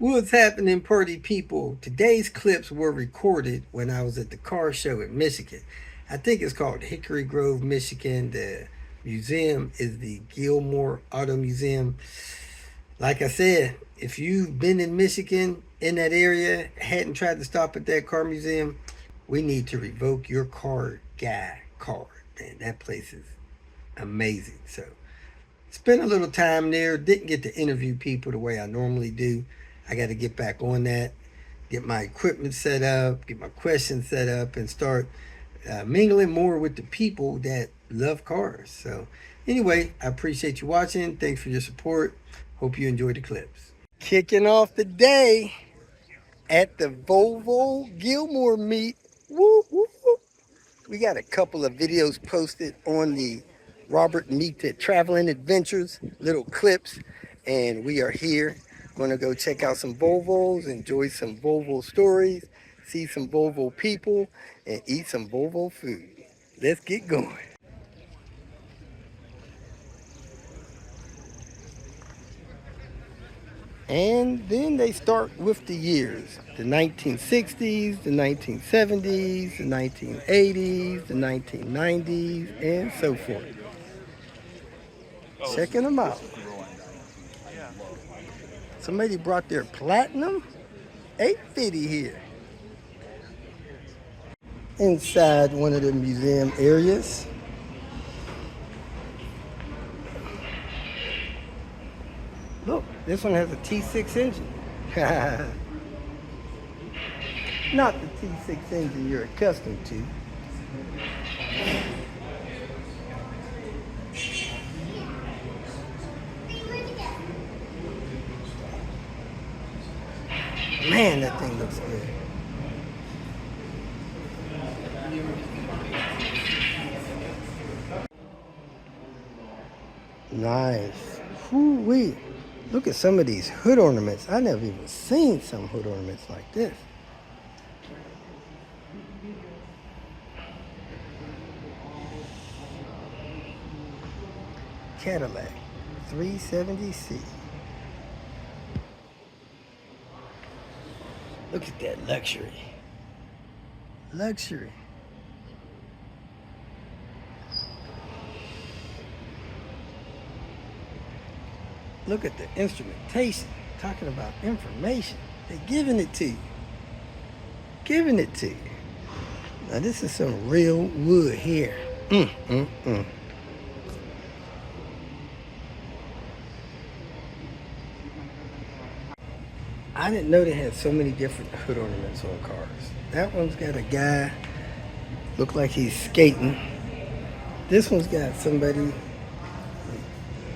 What's happening, party people? Today's clips were recorded when I was at the car show in Michigan. I think it's called Hickory Grove, Michigan. The museum is the Gilmore Auto Museum. Like I said, if you've been in Michigan in that area, hadn't tried to stop at that car museum, we need to revoke your car guy card. Man, that place is amazing. So spent a little time there. Didn't get to interview people the way I normally do. I got to get back on that, get my equipment set up, get my questions set up, and start mingling more with the people that love cars. So, anyway, I appreciate you watching. Thanks for your support. Hope you enjoy the clips. Kicking off the day at the Volvo Gilmore meet. Woo, woo, woo. We got a couple of videos posted on the Robert Meet the Traveling Adventures, little clips, and we are here. Going to go check out some Volvos, enjoy some Volvo stories, see some Volvo people, and eat some Volvo food. Let's get going. And then they start with the years, the 1960s, the 1970s, the 1980s, the 1990s, and so forth. Checking them out. Somebody brought their Platinum 850 here. Inside one of the museum areas. Look, this one has a T6 engine. Not the T6 engine you're accustomed to. Man, that thing looks good. Nice. Whoo-wee. Look at some of these hood ornaments. I never even seen some hood ornaments like this. Cadillac 370C. Look at that luxury. Luxury. Look at the instrumentation. Talking about information. They're giving it to you. Giving it to you. Now this is some real wood here. I didn't know they had so many different hood ornaments on cars. That one's got a guy, look like he's skating. This one's got somebody,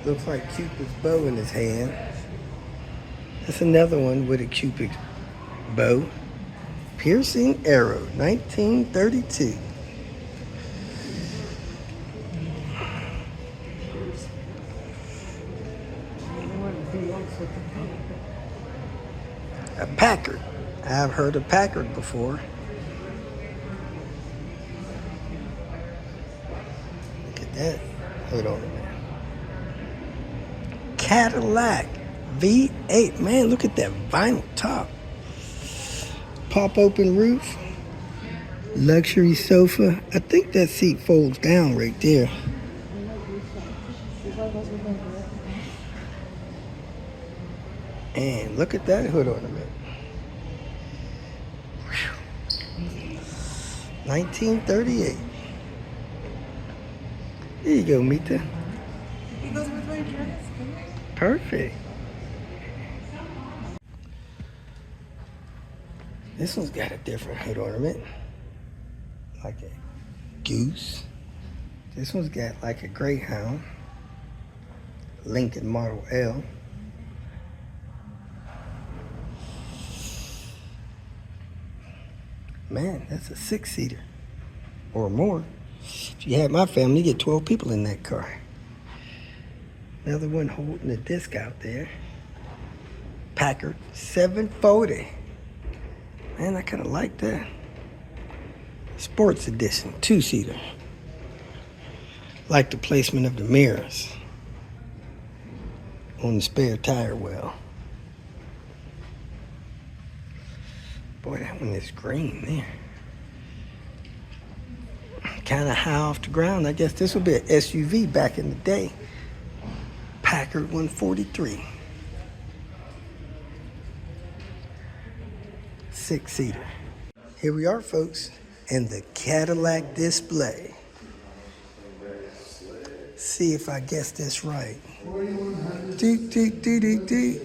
looks like Cupid's bow in his hand. That's another one with a Cupid's bow. Piercing arrow, 1932. A Packard. I've heard of Packard before. Look at that hood ornament. Cadillac V8. Man, look at that vinyl top. Pop open roof. Luxury sofa. I think that seat folds down right there. And look at that hood ornament. 1938. There you go, Mita. It goes with my dress. Perfect. This one's got a different hood ornament. Like a goose. This one's got like a Greyhound. Lincoln Model L. Man, that's a 6-seater or more. If you had my family, you get 12 people in that car. Another one holding the disc out there. Packard 740. Man, I kind of like that. Sports edition, 2-seater. Like the placement of the mirrors on the spare tire well. Boy, that one is green there. Kind of high off the ground. I guess this would be an SUV back in the day. Packard 143. 6-seater. Here we are, folks, in the Cadillac display. See if I guess this right. Doot, doot, doot, doot, doot.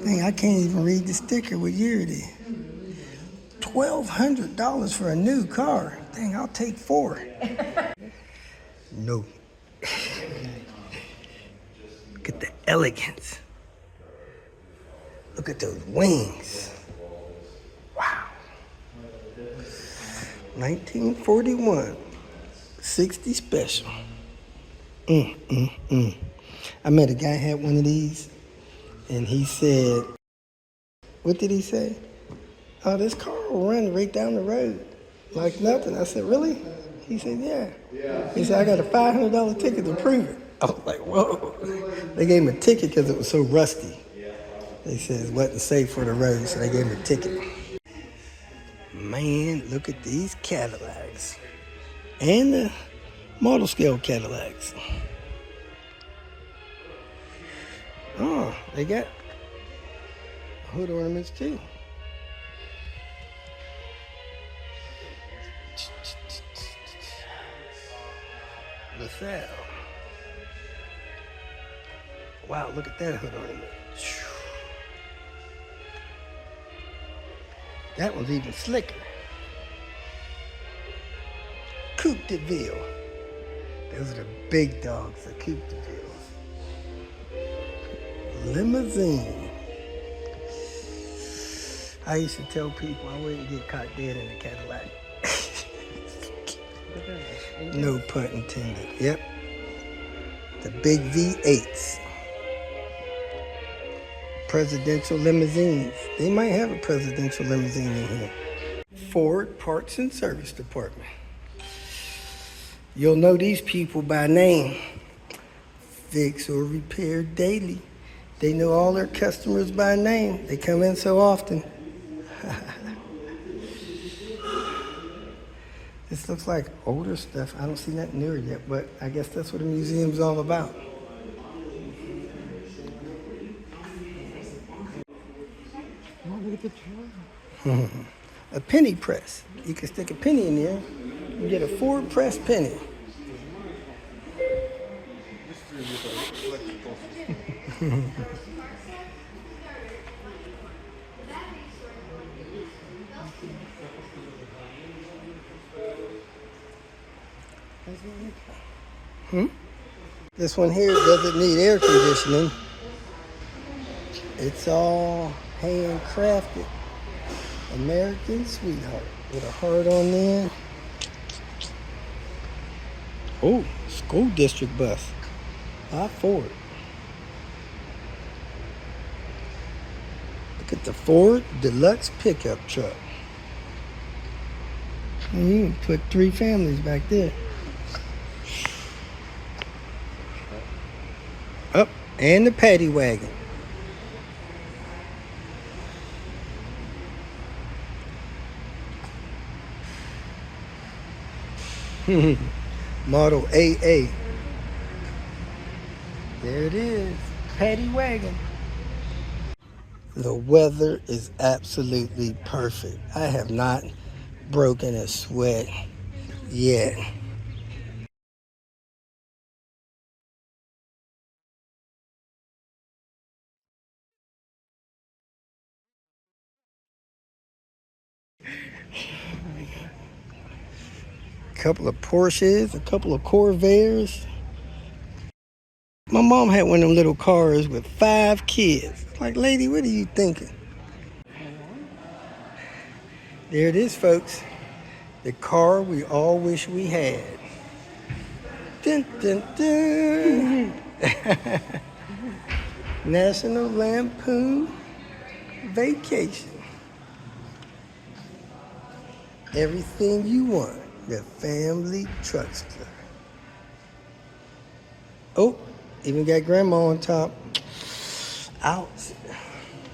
Dang, I can't even read the sticker what year it is. $1,200 for a new car. Dang, I'll take 4. No. Look at the elegance. Look at those wings. Wow. 1941. 60 special. I met a guy who had one of these, and he said, what did he say? Oh, this car will run right down the road like nothing. I said, really? He said, yeah. He said, I got a $500 ticket to prove it. I was like, whoa. They gave him a ticket because it was so rusty. They said it wasn't safe for the road, so they gave him a ticket. Man, look at these Cadillacs. And the model scale Cadillacs. Oh, they got hood ornaments too. LaSalle. Wow, look at that hood ornament. That one's even slicker. Coupe de Ville. Those are the big dogs, the Coupe de Ville. Limousine. I used to tell people I wouldn't get caught dead in a Cadillac. No pun intended. Yep. The big V8s. Presidential limousines. They might have a presidential limousine in here. Ford Parts and Service Department. You'll know these people by name. Fix or repair daily. They know all their customers by name. They come in so often. This looks like older stuff. I don't see nothing newer yet, but I guess that's what a museum's all about. A penny press. You can stick a penny in there and get a Ford press penny. This one here doesn't need air conditioning. It's all handcrafted. American Sweetheart with a heart on there. Oh, school district bus. Ford. Look at the Ford Deluxe pickup truck. And you can put 3 families back there. Up, and the paddy wagon. Model AA. There it is, paddy wagon. The weather is absolutely perfect. I have not broken a sweat yet. A couple of Porsches, a couple of Corvairs. My mom had one of them little cars with 5 kids. Like, lady, what are you thinking? There it is, folks. The car we all wish we had. Dun, dun, dun. National Lampoon Vacation. Everything you want. The family truckster. Oh, even got grandma on top. Out.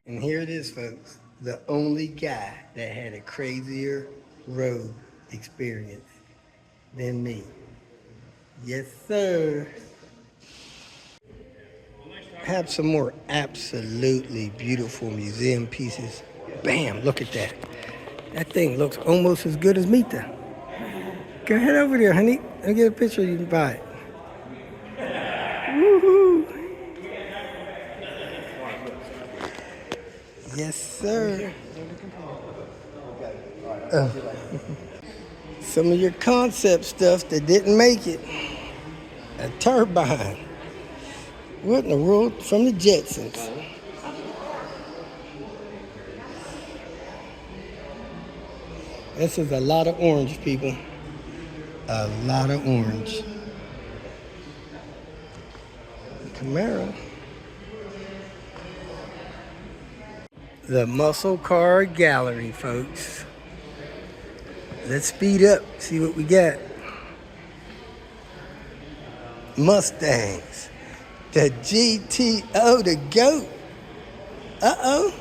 And here it is, folks. the only guy that had a crazier road experience than me. Yes, sir. Have some more absolutely beautiful museum pieces. Bam, look at that. That thing looks almost as good as Mita. Go ahead over there, honey. I'll get a picture, you can buy it. Woohoo! Yes, sir. Some of your concept stuff that didn't make it. A turbine. What in the world? From the Jetsons. This is a lot of orange, people. A lot of orange. Camaro. The Muscle Car Gallery, folks. Let's speed up, see what we got. Mustangs. The GTO, the GOAT. Uh-oh.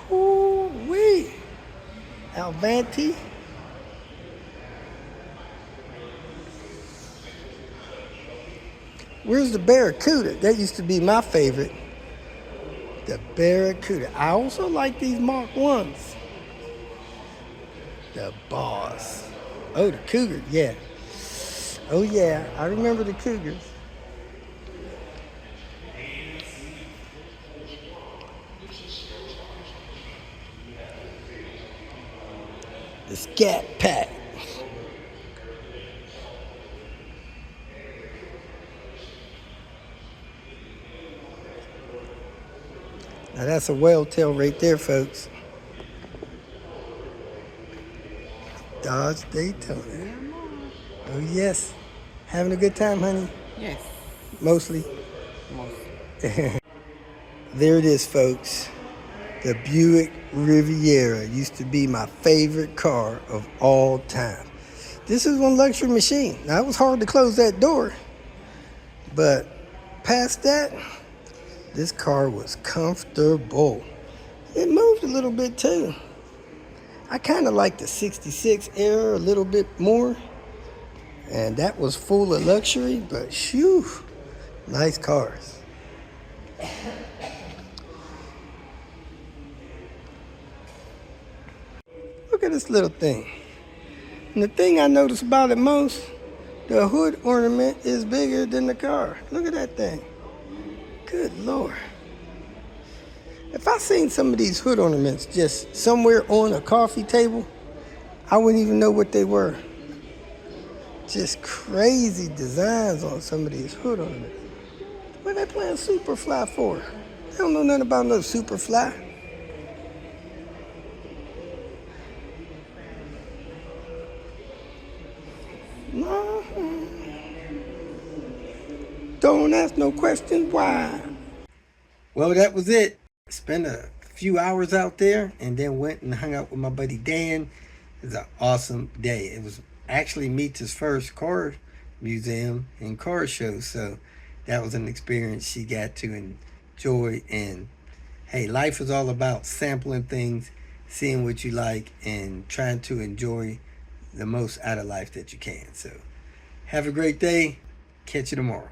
Woo-wee. Alvanti. Where's the Barracuda? That used to be my favorite. The Barracuda. I also like these Mark 1s. The Boss. Oh, the Cougar, yeah. Oh, yeah, I remember the Cougars. The Scat Pack. Now that's a whale tail right there, folks. Dodge Daytona. Oh yes. Having a good time, honey? Yes. Mostly. Most. There it is, folks. The Buick Riviera used to be my favorite car of all time. This is one luxury machine. Now it was hard to close that door, but past that, this car was comfortable. It moved a little bit too. I kind of like the 66 era a little bit more. And that was full of luxury, but shoo, nice cars. Look at this little thing. And the thing I notice about it most, the hood ornament is bigger than the car. Look at that thing. Good Lord. If I seen some of these hood ornaments just somewhere on a coffee table, I wouldn't even know what they were. Just crazy designs on some of these hood ornaments. What are they playing Superfly for? They don't know nothing about no Superfly. No. Don't ask no questions why. Well, that was it. Spent a few hours out there and then went and hung out with my buddy Dan. It was an awesome day. It was actually Mita's first car museum and car show, so that was an experience she got to enjoy. And hey, life is all about sampling things, seeing what you like, and trying to enjoy the most out of life that you can. So have a great day. Catch you tomorrow.